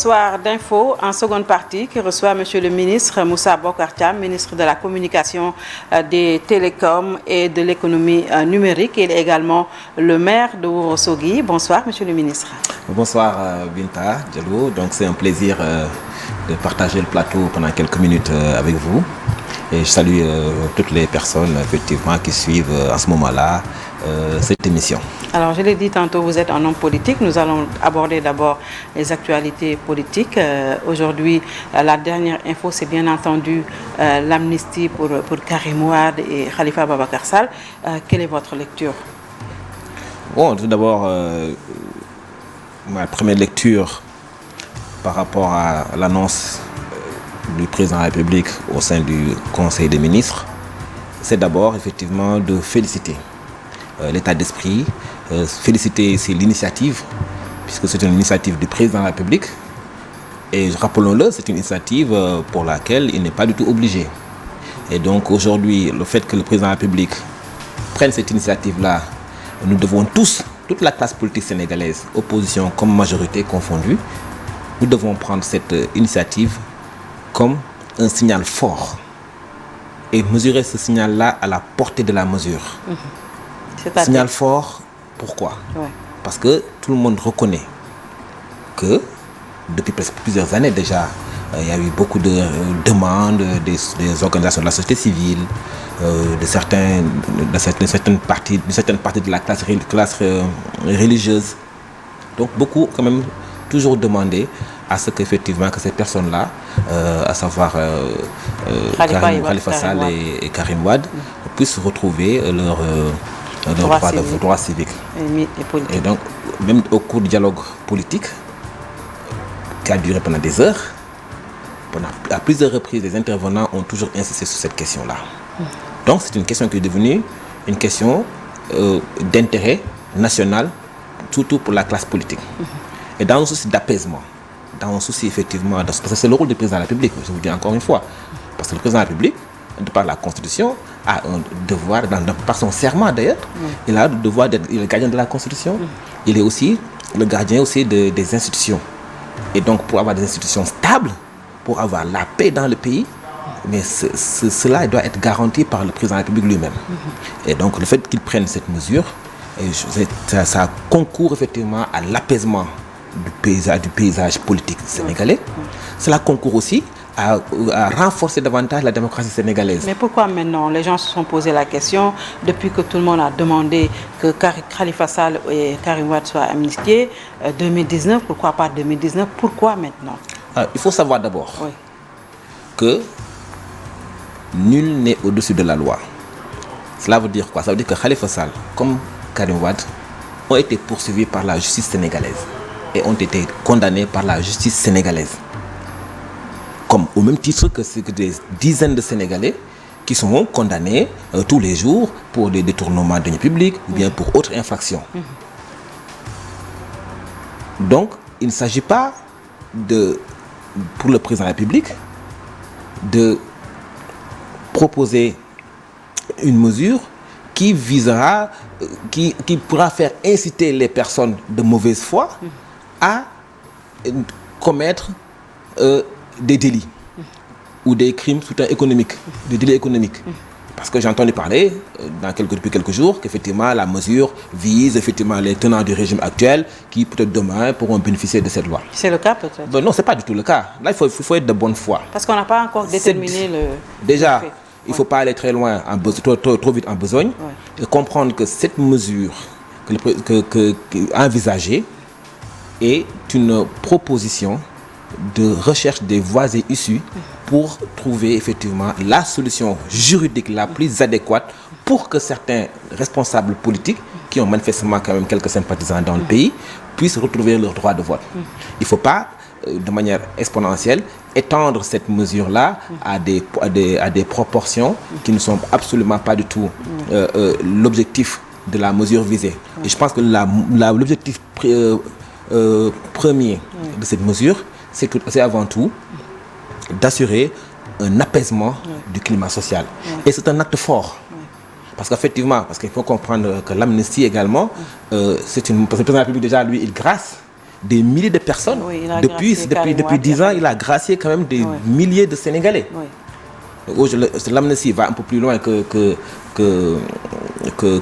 Soir d'info en seconde partie qui reçoit Monsieur le ministre Moussa Bocar Thiam, ministre de la Communication, des Télécoms et de l'économie numérique. Il est également le maire de Ourossogui. Bonsoir Monsieur le ministre. Bonsoir Binta Diallo. Donc c'est un plaisir de partager le plateau pendant quelques minutes avec vous. Et je salue toutes les personnes effectivement qui suivent en ce moment-là cette émission. Alors je l'ai dit tantôt, vous êtes un homme politique. Nous allons aborder d'abord les actualités politiques. Aujourd'hui, la dernière info, c'est bien entendu l'amnistie pour Karim Wade et Khalifa Ababacar Sall. Quelle est votre lecture? Bon, tout d'abord, ma première lecture par rapport à l'annonce du président de la République au sein du Conseil des ministres, c'est d'abord effectivement de féliciter l'état d'esprit, féliciter l'initiative, puisque c'est une initiative du président de la République, et rappelons-le, c'est une initiative pour laquelle il n'est pas du tout obligé. Et donc aujourd'hui, le fait que le président de la République prenne cette initiative-là, nous devons tous, toute la classe politique sénégalaise, opposition comme majorité confondue, nous devons prendre cette initiative comme un signal fort et mesurer ce signal-là à la portée de la mesure. Signal fort, pourquoi? Parce que tout le monde reconnaît que depuis presque plusieurs années déjà, il y a eu beaucoup de demandes des organisations de la société civile, de certaines parties de la classe religieuse. Donc beaucoup quand même toujours demandé à ce qu'effectivement que ces personnes-là, à savoir Khalifa Sall et Karim Wade, puissent retrouver leur droit civique. Et donc, même au cours du dialogue politique, qui a duré pendant des heures, à plusieurs reprises, les intervenants ont toujours insisté sur cette question-là. Donc, c'est une question qui est devenue une question d'intérêt national, surtout pour la classe politique. Et dans un souci d'apaisement, dans un souci effectivement, parce que c'est le rôle du président de la République, je vous dis encore une fois, parce que le président de la République, de par la Constitution, a un devoir, par son serment d'ailleurs, il a le devoir d'être le gardien de la Constitution, il est aussi le gardien aussi des institutions. Et donc pour avoir des institutions stables, pour avoir la paix dans le pays, mais cela doit être garanti par le président de la République lui-même. Et donc le fait qu'il prenne cette mesure, ça concourt effectivement à l'apaisement du paysage politique sénégalais. Cela concourt aussi à renforcer davantage la démocratie sénégalaise. Mais pourquoi maintenant? Les gens se sont posé la question depuis que tout le monde a demandé que Khalifa Sall et Karim Wade soient amnistiés. 2019, pourquoi pas 2019? Pourquoi maintenant? Il faut savoir d'abord que nul n'est au-dessus de la loi. Cela veut dire quoi? Ça veut dire que Khalifa Sall comme Karim Wade ont été poursuivis par la justice sénégalaise et ont été condamnés par la justice sénégalaise. Comme au même titre que des dizaines de Sénégalais qui sont condamnés tous les jours pour des détournements de deniers publics ou bien pour autres infractions. Donc, il ne s'agit pas pour le président de la République de proposer une mesure qui visera, qui pourra faire inciter les personnes de mauvaise foi à commettre des délits ou des crimes économiques, des délits économiques. Parce que j'ai entendu parler depuis quelques jours qu'effectivement la mesure vise effectivement les tenants du régime actuel qui peut-être demain pourront bénéficier de cette loi. C'est le cas peut-être? Non, c'est pas du tout le cas. Là, il faut être de bonne foi. Parce qu'on n'a pas encore déterminé le... Déjà, il ne faut pas aller très loin, trop vite en besogne, et comprendre que cette mesure envisagée est une proposition de recherche des voies et issues pour trouver effectivement la solution juridique la plus adéquate pour que certains responsables politiques qui ont manifestement quand même quelques sympathisants dans le pays puissent retrouver leur droit de vote. Il ne faut pas de manière exponentielle étendre cette mesure-là à des proportions qui ne sont absolument pas du tout l'objectif de la mesure visée. Et je pense que l'objectif premier de cette mesure, c'est avant tout d'assurer un apaisement du climat social. Et c'est un acte fort. Parce qu'il faut comprendre que l'amnistie également, parce que le président de la République déjà, lui, il grâce des milliers de personnes. Oui, Depuis 10 ans, il a gracié quand même des milliers de Sénégalais. L'amnistie va un peu plus loin que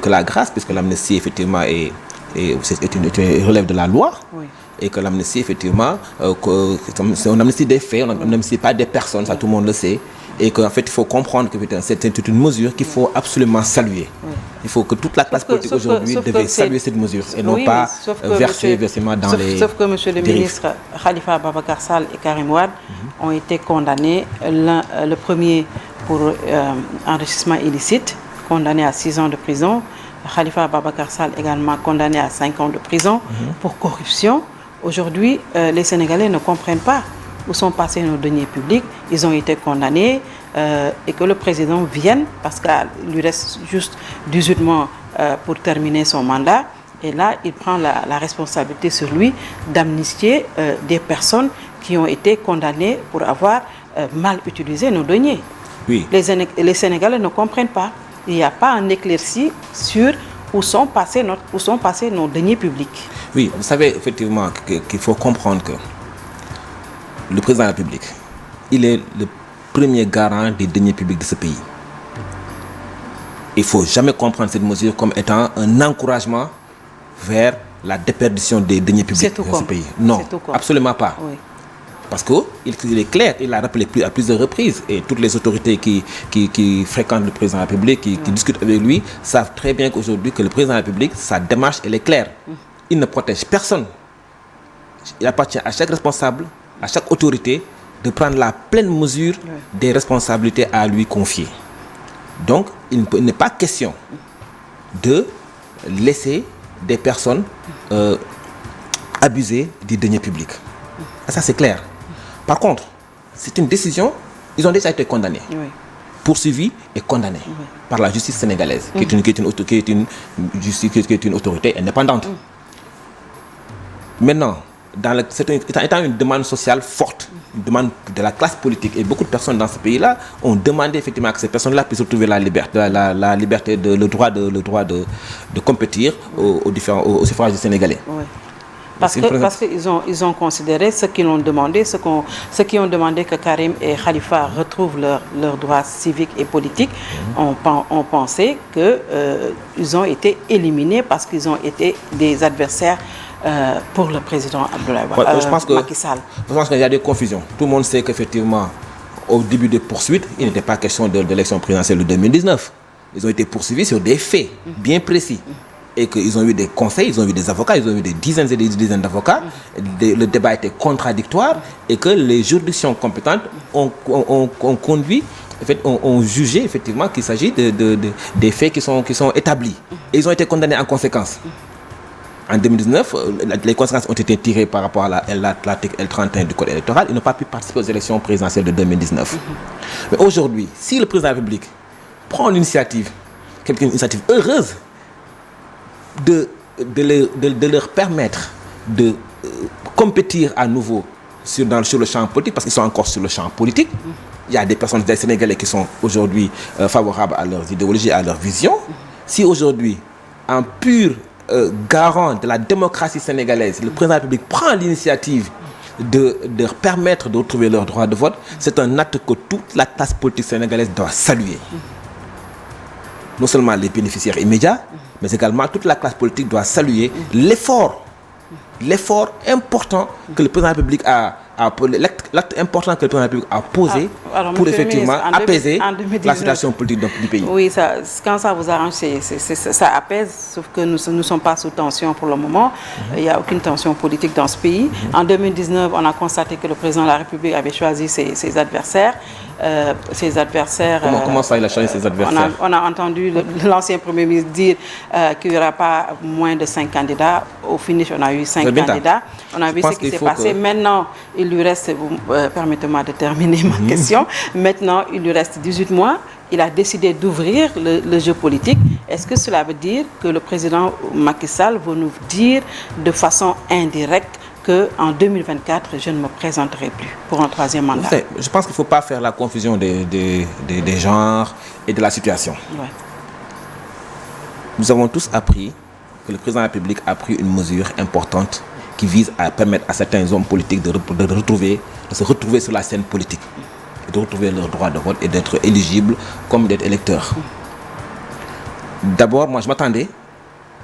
la grâce, puisque l'amnistie, effectivement, relève de la loi. Et que l'amnistie, effectivement, c'est une amnistie des faits, on n'amnistie pas des personnes, ça tout le monde le sait. Et qu'en fait, il faut comprendre que c'est une mesure qu'il faut absolument saluer. Il faut que toute la classe politique aujourd'hui devait saluer cette mesure et non pas verser dans les... Sauf que M. le ministre Khalifa Ababacar Sall et Karim Wade ont été condamnés, le premier pour enrichissement illicite, condamné à 6 ans de prison. Khalifa Ababacar Sall également condamné à 5 ans de prison pour corruption. Aujourd'hui, les Sénégalais ne comprennent pas où sont passés nos deniers publics. Ils ont été condamnés et que le président vienne, parce qu'il lui reste juste 18 mois pour terminer son mandat. Et là, il prend la responsabilité sur lui d'amnistier des personnes qui ont été condamnées pour avoir mal utilisé nos deniers. Oui. Les Sénégalais ne comprennent pas. Il n'y a pas un éclairci sur où sont passés nos deniers publics. Oui, vous savez effectivement qu'il faut comprendre que le président de la République, il est le premier garant des deniers publics de ce pays. Il ne faut jamais comprendre cette mesure comme étant un encouragement vers la déperdition des deniers publics de ce pays. Non, absolument pas. Oui. Parce qu'il est clair, il l'a rappelé à plusieurs reprises, et toutes les autorités qui fréquentent le président de la République, qui discutent avec lui, savent très bien qu'aujourd'hui, que le président de la République, sa démarche, elle est claire. Il ne protège personne. Il appartient à chaque responsable, à chaque autorité, de prendre la pleine mesure des responsabilités à lui confier. Donc, il n'est pas question de laisser des personnes abuser des deniers publics. Ça, c'est clair. Par contre, c'est une décision, ils ont déjà été condamnés, poursuivis et condamnés par la justice sénégalaise, qui est une autorité indépendante. Maintenant, étant une demande sociale forte, une demande de la classe politique, et beaucoup de personnes dans ce pays-là ont demandé effectivement que ces personnes-là puissent retrouver la liberté, le droit de compétir au suffrage des Sénégalais. Parce qu'ils ont considéré ce qu'ils ont demandé, ceux qui ont demandé que Karim et Khalifa retrouvent leurs droits civiques et politiques, ont pensé qu'ils ont été éliminés parce qu'ils ont été des adversaires pour le président Abdoulaye Macky Sall. Je pense qu'il y a des confusions. Tout le monde sait qu'effectivement, au début des poursuites, il n'était pas question de l'élection présidentielle de 2019. Ils ont été poursuivis sur des faits bien précis. Et qu'ils ont eu des conseils, ils ont eu des avocats, ils ont eu des dizaines et des dizaines d'avocats. Le débat était contradictoire et que les juridictions compétentes ont conduit, en fait, ont jugé effectivement qu'il s'agit des faits qui sont établis. Et ils ont été condamnés en conséquence. En 2019, les conséquences ont été tirées par rapport à l'article L31 du Code électoral. Ils n'ont pas pu participer aux élections présidentielles de 2019. Mais aujourd'hui, si le président de la République prend l'initiative, une initiative heureuse, de leur permettre de compétir à nouveau sur le champ politique, parce qu'ils sont encore sur le champ politique. Il y a des personnes, des Sénégalais qui sont aujourd'hui favorables à leurs idéologies, à leur vision. Si aujourd'hui, un pur garant de la démocratie sénégalaise, le président de la République prend l'initiative de leur permettre de retrouver leur droit de vote, c'est un acte que toute la classe politique sénégalaise doit saluer. Non seulement les bénéficiaires immédiats, mais également toute la classe politique doit saluer l'effort important que le président de la République l'acte important que le président de la République a posé pour effectivement apaiser la situation politique du pays. Oui, quand ça vous arrange, ça apaise, sauf que nous ne sommes pas sous tension pour le moment. Il n'y a aucune tension politique dans ce pays. En 2019, on a constaté que le président de la République avait choisi ses adversaires. Comment ça, il a choisi ses adversaires? On a entendu l'ancien Premier ministre dire qu'il n'y aura pas moins de 5 candidats. Au finish, on a eu 5 candidats. On a vu ce qui s'est passé. Maintenant, il lui reste, permettez-moi de terminer ma question, maintenant il lui reste 18 mois. Il a décidé d'ouvrir le jeu politique. Est-ce que cela veut dire que le président Macky Sall va nous dire de façon indirecte qu'en 2024, je ne me présenterai plus pour un 3e mandat? Je pense qu'il ne faut pas faire la confusion des genres et de la situation. Ouais. Nous avons tous appris que le président de la République a pris une mesure importante qui vise à permettre à certains hommes politiques de se retrouver sur la scène politique, de retrouver leur droit de vote et d'être éligibles comme d'être électeurs. D'abord, moi je m'attendais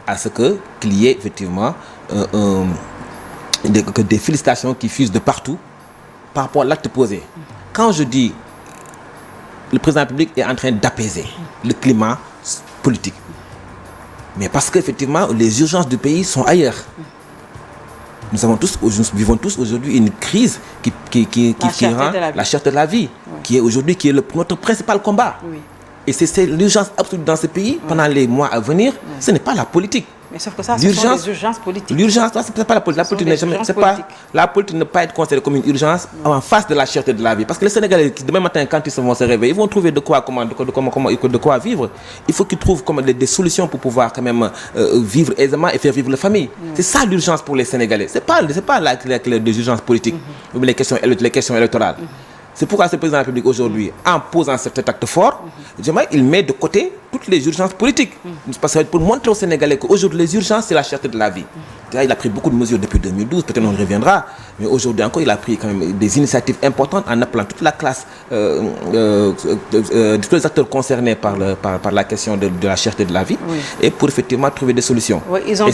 à ce qu'il y ait effectivement des félicitations qui fusent de partout par rapport à l'acte posé. Quand je dis le président de la République est en train d'apaiser le climat politique, mais parce qu'effectivement les urgences du pays sont ailleurs. Nous vivons tous aujourd'hui une crise qui rend la cherté de la vie, qui est notre principal combat. Oui. Et c'est l'urgence absolue dans ce pays pendant les mois à venir. Ce n'est pas la politique. Mais sauf que ça, ce sont des urgences politiques. L'urgence, c'est pas la politique. La politique ne peut pas être considérée comme une urgence en face de la cherté de la vie. Parce que les Sénégalais, demain matin, quand ils vont se réveiller, ils vont trouver de quoi vivre. Il faut qu'ils trouvent des solutions pour pouvoir quand même vivre aisément et faire vivre la famille. C'est ça l'urgence pour les Sénégalais. C'est pas des urgences politiques ou les questions électorales. C'est pourquoi ce président de la République aujourd'hui, en posant cet acte fort, il met de côté toutes les urgences politiques. Parce que pour montrer aux Sénégalais qu'aujourd'hui les urgences, c'est la cherté de la vie. Il a pris beaucoup de mesures depuis 2012, peut-être on y reviendra, mais aujourd'hui encore, il a pris quand même des initiatives importantes en appelant toute la classe, tous les acteurs concernés par la question de la cherté de la vie, et pour effectivement trouver des solutions. Oui, ils ont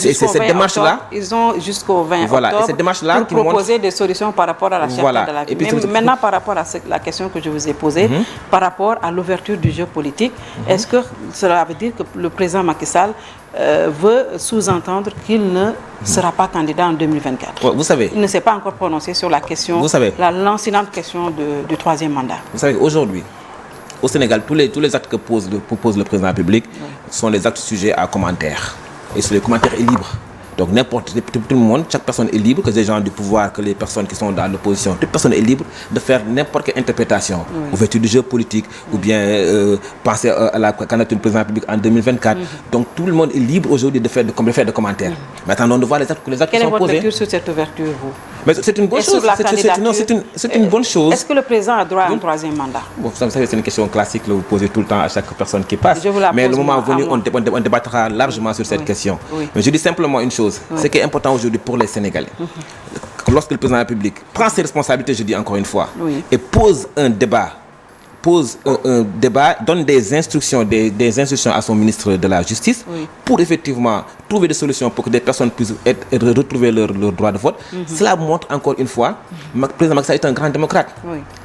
jusqu'au 20 octobre pour proposer des solutions par rapport à la cherté de la vie. Mais maintenant, par rapport à la question que je vous ai posée, par rapport à l'ouverture du jeu politique, est-ce que cela veut dire que le président Macky Sall veut sous-entendre qu'il ne sera pas candidat en 2024. Vous savez, il ne s'est pas encore prononcé sur la question, la lancinante question du troisième mandat. Vous savez, aujourd'hui, au Sénégal, tous les actes que propose le président de la République sont des actes sujets à commentaires. Et les commentaires est libre. Donc tout le monde, chaque personne est libre, que les gens du pouvoir, que les personnes qui sont dans l'opposition, toute personne est libre de faire n'importe quelle interprétation, ouverture du jeu politique, ou bien penser à la candidature du président de la République en 2024. Donc tout le monde est libre aujourd'hui de faire des commentaires. Mais attendons de voir les actes qui sont posés. Quelle est votre lecture sur cette ouverture, vous? Mais c'est une bonne chose. C'est une bonne chose. Est-ce que le président a droit à un troisième mandat? Bon, vous savez, c'est une question classique que vous posez tout le temps à chaque personne qui passe. Mais le moment venu, on débattra largement sur cette question. Mais je dis simplement une chose. Ce qui est important aujourd'hui pour les Sénégalais, lorsque le président de la République prend ses responsabilités, je dis encore une fois, et pose un débat, donne des instructions à son ministre de la Justice pour effectivement trouver des solutions pour que des personnes puissent retrouver leur droit de vote. Cela montre encore une fois que le président Macky Sall est un grand démocrate.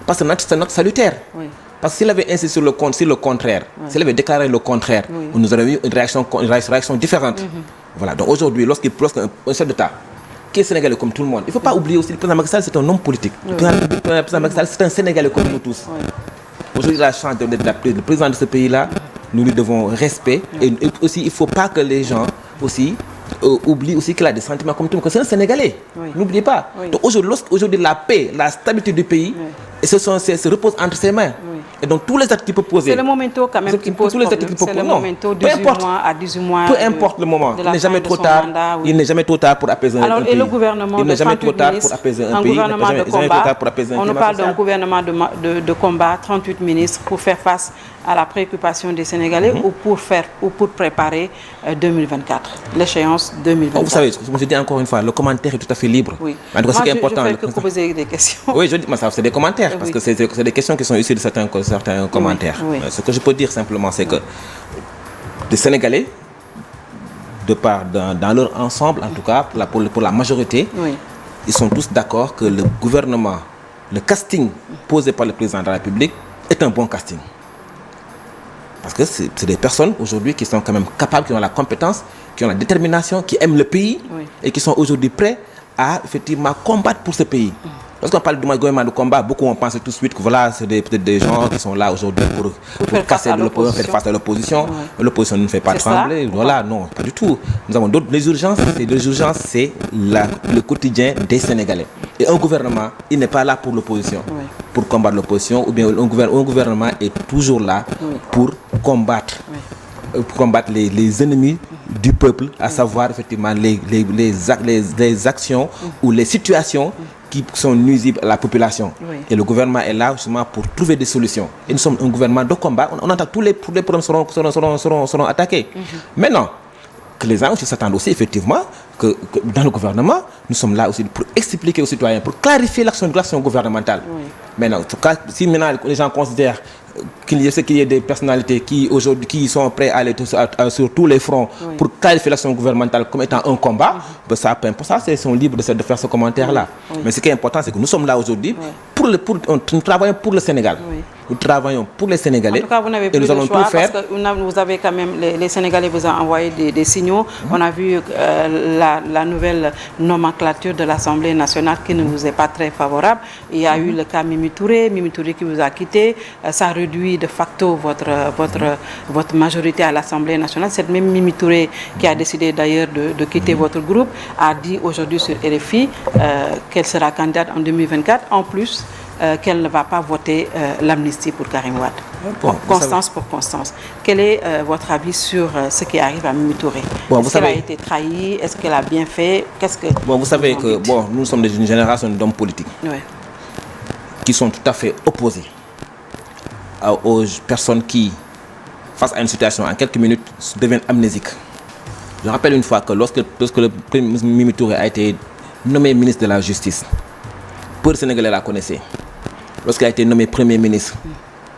Parce que c'est notre salutaire. Parce que s'il avait insisté sur le contraire, s'il avait déclaré le contraire, on nous aurait eu une réaction différente. Voilà, donc aujourd'hui, lorsqu'un chef d'État qui est sénégalais comme tout le monde, il ne faut pas oublier aussi que le président Macky Sall, c'est un homme politique. Le président Macky Sall, c'est un sénégalais comme nous tous. Aujourd'hui, la chance d'être le président de ce pays-là, nous lui devons respect. Et aussi, il ne faut pas que les gens aussi oublient aussi qu'il a des sentiments comme tout le monde. C'est un Sénégalais. N'oubliez pas. Donc aujourd'hui, la paix, la stabilité du pays, se repose entre ses mains. Et donc tous les actes qu'il peut poser. C'est le momento quand même qui pose problème. C'est le momento 18 mois à 18 mois. Peu importe le moment. Il n'est jamais trop tard. Il n'est jamais trop tard pour apaiser un pays. Alors, et le gouvernement de 38 ministres, un gouvernement de combat. On nous parle d'un gouvernement de combat, 38 ministres, pour faire face à la préoccupation des Sénégalais ou pour préparer 2024, l'échéance 2024. Vous savez, je dis encore une fois, le commentaire est tout à fait libre. Oui. Moi, je fais que poser des questions. Oui, je dis, mais ça, c'est des commentaires, parce que c'est des questions qui sont issues de certains commentaires. Ce que je peux dire simplement, c'est que les Sénégalais, dans leur ensemble, en tout cas, pour la majorité, ils sont tous d'accord que le gouvernement, le casting posé par le président de la République est un bon casting. Parce que c'est des personnes aujourd'hui qui sont quand même capables, qui ont la compétence, qui ont la détermination, qui aiment le pays et qui sont aujourd'hui prêts à effectivement combattre pour ce pays. Lorsqu'on parle du gouvernement de combat, beaucoup on pense tout de suite que voilà, c'est peut-être des gens qui sont là aujourd'hui pour casser l'opposition, faire face à l'opposition. L'opposition ne fait pas trembler. Voilà, non, pas du tout. Nous avons d'autres urgences. Les urgences, c'est le quotidien des Sénégalais. Et un gouvernement, il n'est pas là pour l'opposition, pour combattre l'opposition, ou bien un gouvernement est toujours là pour combattre les ennemis du peuple, à savoir effectivement les actions ou les situations qui sont nuisibles à la population. Et le gouvernement est là justement pour trouver des solutions. Et nous sommes un gouvernement de combat. On entend tous les problèmes seront attaqués. Maintenant, que les gens aussi s'attendent aussi effectivement que dans le gouvernement, nous sommes là aussi pour expliquer aux citoyens, pour clarifier l'action gouvernementale. Oui. Maintenant, en tout cas, si maintenant les gens considèrent qu'il y ait des personnalités qui sont prêts à aller sur tous les fronts pour clarifier l'action gouvernementale comme étant un combat, ben ça, pour ça, ils sont libres de faire ce commentaire-là. Mais ce qui est important, c'est que nous sommes là aujourd'hui nous travaillons pour le Sénégal. Nous travaillons pour les Sénégalais. En tout cas, vous n'avez plus de choix parce que vous avez quand même, les Sénégalais vous ont envoyé des signaux. On a vu la nouvelle nomenclature de l'Assemblée nationale qui ne vous est pas très favorable. Il y a eu le cas Mimi Touré qui vous a quitté. Ça réduit de facto votre majorité à l'Assemblée nationale. Cette même Mimi Touré qui a décidé d'ailleurs de quitter votre groupe a dit aujourd'hui sur RFI qu'elle sera candidate en 2024. En plus, qu'elle ne va pas voter l'amnistie pour Karim Wade. Constance pour Constance. Quel est votre avis sur ce qui arrive à Mimi Touré? Est-ce qu'elle a été trahie? Est-ce qu'elle a bien fait? Vous savez que nous sommes d'une génération d'hommes politiques qui sont tout à fait opposés aux personnes qui, face à une situation en quelques minutes, deviennent amnésiques. Je rappelle une fois que lorsque le premier ministre Mimi Touré a été nommé ministre de la Justice, peu de Sénégalais la connaissaient. Lorsqu'elle a été nommée Premier ministre,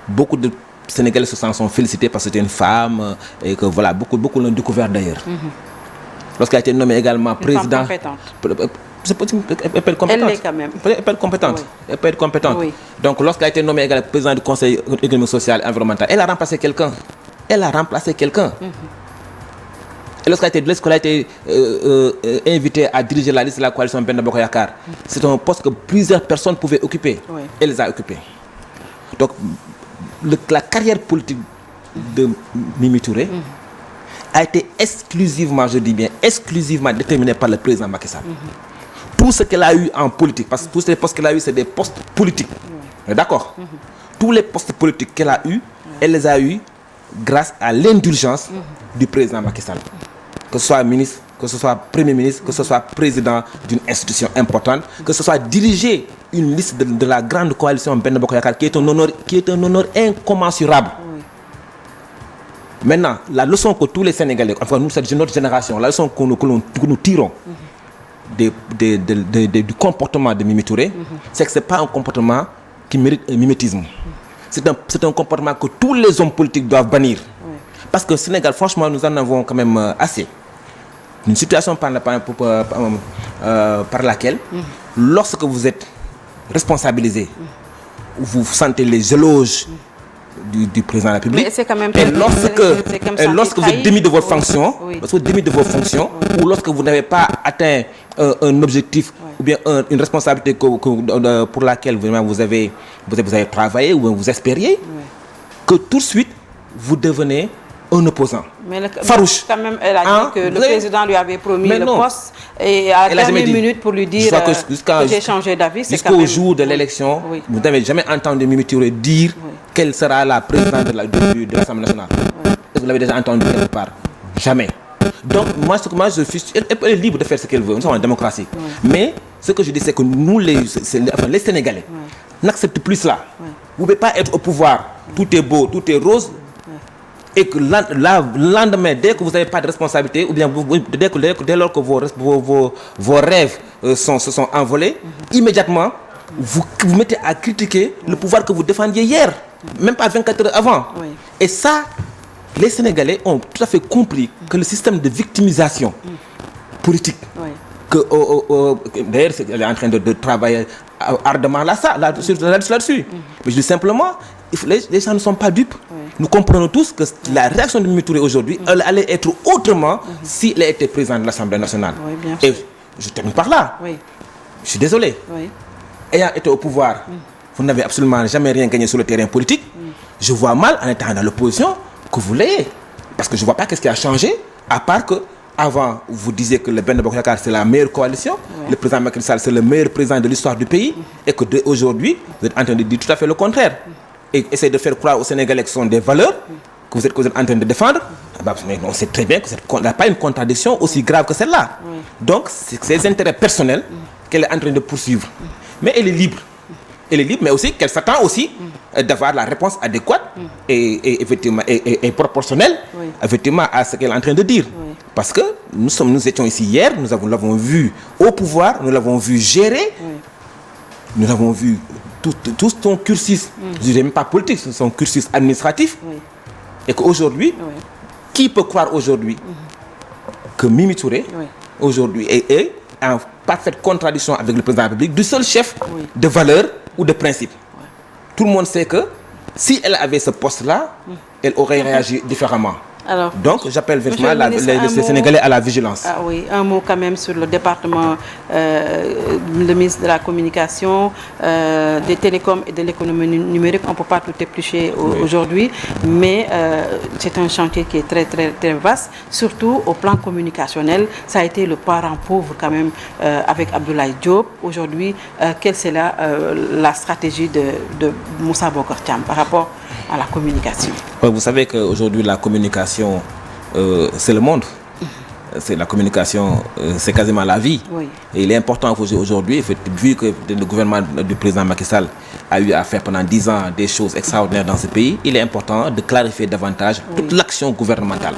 beaucoup de Sénégalais se sont félicités parce que c'était une femme et que voilà, beaucoup l'ont découvert d'ailleurs. Lorsqu'elle a été nommée également président... Elle peut être compétente. Elle l'est quand même. Elle peut être compétente. Oui. Elle peut être compétente. Oui. Donc lorsqu'elle a été nommée également président du Conseil économique, social et environnemental, elle a remplacé quelqu'un. Et lorsqu'elle a été invitée à diriger la liste de la coalition Benno Bokk Yakaar, c'est un poste que plusieurs personnes pouvaient occuper. Elle les a occupés. Donc, la carrière politique de Mimi Touré a été exclusivement, je dis bien, exclusivement déterminée par le président Macky Sall. Tout ce qu'elle a eu en politique, parce que tous les postes qu'elle a eu, c'est des postes politiques. D'accord? Tous les postes politiques qu'elle a eu, elle les a eus grâce à l'indulgence du président Macky Sall. Que ce soit ministre, que ce soit premier ministre, que ce soit président d'une institution importante, que ce soit diriger une liste de la grande coalition Benno Bokk Yakaar, qui est un honneur incommensurable. Maintenant, la leçon que tous les Sénégalais, enfin nous, cette notre génération, la leçon que nous tirons du comportement de Mimi Touré, c'est que ce n'est pas un comportement qui mérite un mimétisme. C'est un comportement que tous les hommes politiques doivent bannir. Parce que au Sénégal, franchement, nous en avons quand même assez. Une situation par laquelle, lorsque vous êtes responsabilisé, vous sentez les éloges du président de la République, et lorsque vous êtes démis de votre fonction, ou lorsque vous n'avez pas atteint un objectif ou bien une responsabilité pour laquelle vous avez travaillé ou vous espériez, que tout de suite vous devenez un opposant farouche. Quand même, elle a dit que le président lui avait promis le poste et à la dernière minute pour lui dire que j'ai changé d'avis. Jusqu'au jour de l'élection, vous n'avez jamais entendu Mimi Touré dire quelle sera la présidente de l'Assemblée nationale. Est-ce que vous l'avez déjà entendu quelque part? Jamais. Donc, moi je suis... Elle est libre de faire ce qu'elle veut. Nous sommes en démocratie. Mais ce que je dis, c'est que nous, les Sénégalais, n'acceptent plus cela. Vous ne pouvez pas être au pouvoir. Tout est beau, tout est rose. Et que le lendemain, dès que vous n'avez pas de responsabilité, ou bien dès lors que vos rêves se sont envolés, immédiatement, vous mettez à critiquer le pouvoir que vous défendiez hier, même pas 24 heures avant. Et ça, les Sénégalais ont tout à fait compris que le système de victimisation politique, d'ailleurs, elle est en train de travailler ardemment là-dessus. Mais je dis simplement, les gens ne sont pas dupes. Nous comprenons tous que la réaction de Mimi Touré aujourd'hui, elle allait être autrement s'il était président de l'Assemblée nationale. Et je termine par là. Je suis désolé. Ayant été au pouvoir, vous n'avez absolument jamais rien gagné sur le terrain politique. Je vois mal, en étant dans l'opposition, que vous l'ayez. Parce que je ne vois pas qu'est-ce qui a changé, à part que avant, vous disiez que le Benno Bokk Yakaar c'est la meilleure coalition, le président Macky Sall c'est le meilleur président de l'histoire du pays, et que aujourd'hui, vous êtes en train de dire tout à fait le contraire. Et essayer de faire croire aux Sénégalais que ce sont des valeurs que vous êtes en train de défendre. Mais on sait très bien que il n'y a pas une contradiction aussi grave que celle-là. Donc, c'est ses intérêts personnels qu'elle est en train de poursuivre. Mais elle est libre. Elle est libre, mais aussi qu'elle s'attend aussi d'avoir la réponse adéquate et effectivement et proportionnelle effectivement à ce qu'elle est en train de dire. Parce que nous étions ici hier, nous l'avons vu au pouvoir, nous l'avons vu gérer, nous l'avons vu tout son cursus, je ne dirais même pas politique, son cursus administratif. Et qu'aujourd'hui, qui peut croire aujourd'hui que Mimi Touré, aujourd'hui, est en parfaite contradiction avec le président de la République, du seul chef de valeur ou de principe. Tout le monde sait que si elle avait ce poste-là, elle aurait réagi différemment. Alors, donc, j'appelle vraiment les Sénégalais à la vigilance. Ah oui, un mot quand même sur le département, le ministre de la Communication, des télécoms et de l'économie numérique. On ne peut pas tout éplucher aujourd'hui, mais c'est un chantier qui est très, très, très vaste, surtout au plan communicationnel. Ça a été le parent pauvre quand même avec Abdoulaye Diop. Aujourd'hui, quelle c'est la stratégie de Moussa Bocar Thiam par rapport à la communication? Vous savez qu'aujourd'hui, la communication, c'est le monde. C'est la communication, c'est quasiment la vie. Et il est important aujourd'hui, vu que le gouvernement du président Macky Sall a eu à faire pendant 10 ans des choses extraordinaires dans ce pays, il est important de clarifier davantage toute l'action gouvernementale.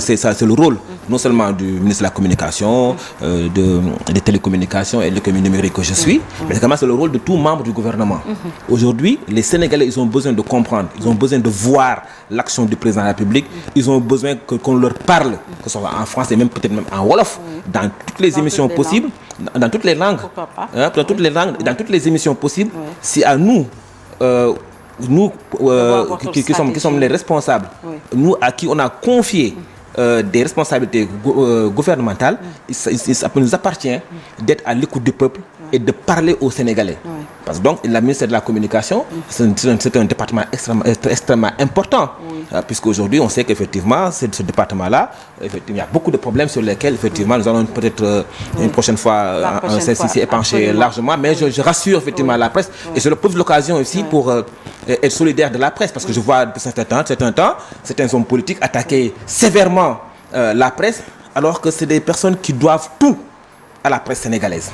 C'est le rôle non seulement du ministre de la Communication, des télécommunications et de l'économie numérique que je suis, mais également c'est le rôle de tout membre du gouvernement. Aujourd'hui, les Sénégalais, ils ont besoin de comprendre, ils ont besoin de voir l'action du président de la République, ils ont besoin qu'on leur parle, que ce soit en français et même peut-être même en Wolof, dans toutes les émissions possibles, dans toutes les langues, dans toutes les langues, dans toutes les émissions possibles. Si à nous, qui sommes les responsables, nous à qui on a confié des responsabilités gouvernementales, ça nous appartient d'être à l'écoute du peuple et de parler aux Sénégalais. Parce que donc, la ministère de la Communication, c'est un département extrêmement important. Puisqu'aujourd'hui, on sait qu'effectivement, ce département-là, il y a beaucoup de problèmes sur lesquels, effectivement, nous allons peut-être une prochaine fois s'y épancher largement. Mais je rassure effectivement la presse et je le pose l'occasion aussi pour être solidaire de la presse. Parce que je vois depuis certains temps, certains hommes politiques attaquer sévèrement la presse, alors que c'est des personnes qui doivent tout à la presse sénégalaise.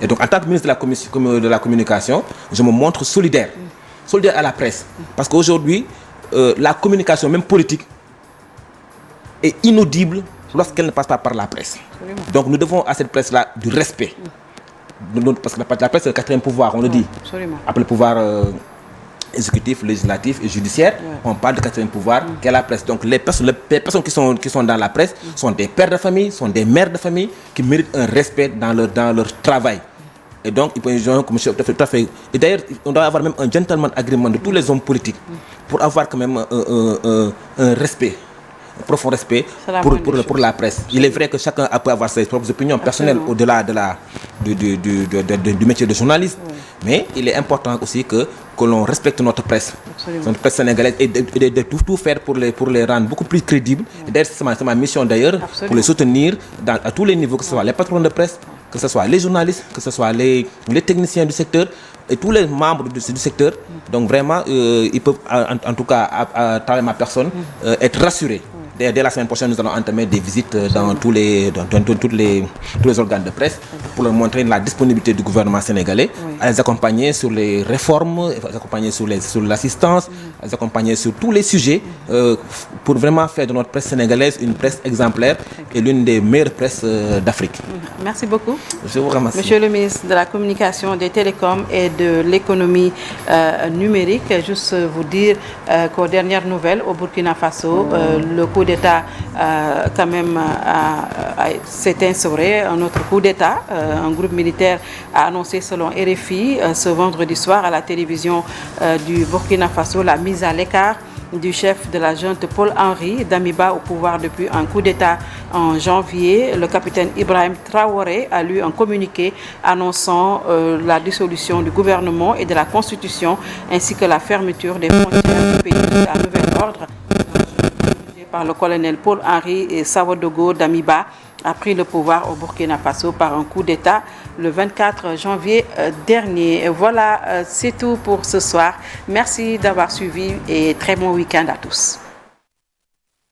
Et donc, en tant que ministre de la Communication, je me montre solidaire à la presse. Parce qu'aujourd'hui, la communication, même politique, est inaudible lorsqu'elle ne passe pas par la presse. Donc, nous devons à cette presse-là du respect. Parce que la presse, c'est le quatrième pouvoir, on le dit. Après le pouvoir exécutif, législatif et judiciaire, on parle de quatrième pouvoir qu'est la presse. Donc les personnes qui sont dans la presse sont des pères de famille, sont des mères de famille qui méritent un respect dans leur travail. Et donc, et d'ailleurs, on doit avoir même un gentleman agreement de tous les hommes politiques pour avoir quand même un respect, un profond respect pour la presse. Il est vrai que chacun peut avoir ses propres opinions personnelles au-delà du métier de journaliste, mais il est important aussi que l'on respecte notre presse, notre presse sénégalaise, et de tout faire pour les rendre beaucoup plus crédibles. Et d'ailleurs, c'est ma mission d'ailleurs, pour les soutenir à tous les niveaux, que ce soit les patrons de presse, que ce soit les journalistes, que ce soit les techniciens du secteur et tous les membres du secteur. Donc vraiment, ils peuvent, en tout cas, à travers ma personne, être rassurés. Dès la semaine prochaine, nous allons entamer des visites dans tous les organes de presse pour leur montrer la disponibilité du gouvernement sénégalais, à les accompagner sur les réformes, à les accompagner sur l'assistance, à les accompagner sur tous les sujets pour vraiment faire de notre presse sénégalaise une presse exemplaire et l'une des meilleures presses d'Afrique. Merci beaucoup. Je vous remercie. Monsieur le ministre de la Communication, des Télécoms et de l'économie numérique, juste vous dire qu'aux dernières nouvelles, au Burkina Faso, le coup d'État quand même s'est instauré, un autre coup d'État. Un groupe militaire a annoncé selon RFI ce vendredi soir à la télévision du Burkina Faso la mise à l'écart du chef de la junte Paul-Henri Damiba au pouvoir depuis un coup d'État en janvier. Le capitaine Ibrahim Traoré a lu un communiqué annonçant la dissolution du gouvernement et de la constitution ainsi que la fermeture des frontières du pays à nouvel ordre. Par le colonel Paul-Henri Sawadogo Damiba a pris le pouvoir au Burkina Faso par un coup d'État le 24 janvier dernier. Voilà, c'est tout pour ce soir. Merci d'avoir suivi et très bon week-end à tous.